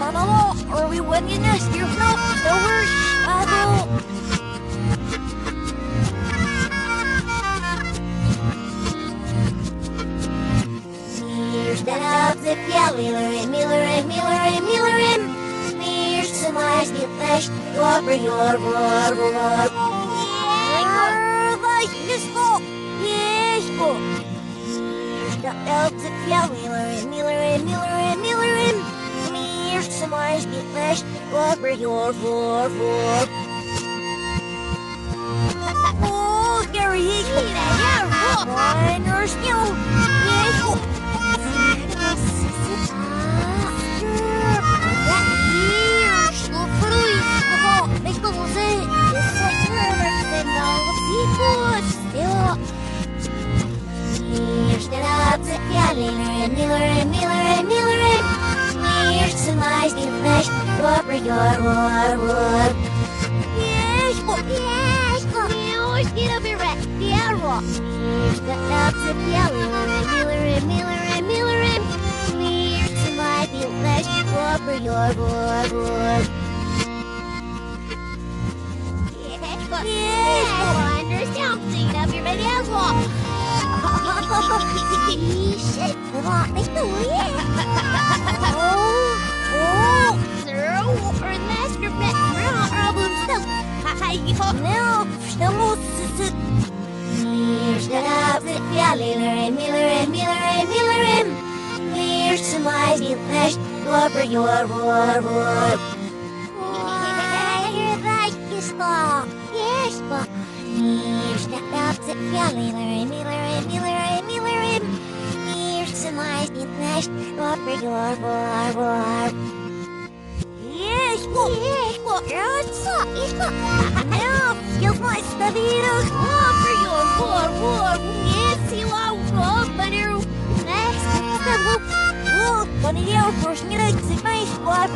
Manalo, are we winning this? You're not over shadow. Stand up, zip, yeah, Millerin. Smears to my steel flesh, over your war. Like this book, yes, book. Stand up, zip, yeah, Millerin. Smears to my steel flesh, over your war. Oh, Gary, yeah, Minor skill, yes, book. Millerin. Smears to my steel flesh, over your war. Yes, book. Get up here, rat. The arrow. Stand up, zip, yeah, Millerin. Smears to my steel flesh, over your war. Yes, understand. Clean up your baby asshole. Shit, come on, let's do it. Sir, we're in master pet. We're not problem stuff. Now, estamos. Stand up, zip, yeah, Millerin. Here's to my steel flesh, over your war. Yes, but here's the dogs at Millerin. Here's to my steel flesh, over your war. Yes, but yes, but now you'll my stabilos, over your war. Yes, you are war, but you're next. Oh, funny, you're pushing it, it's my squad,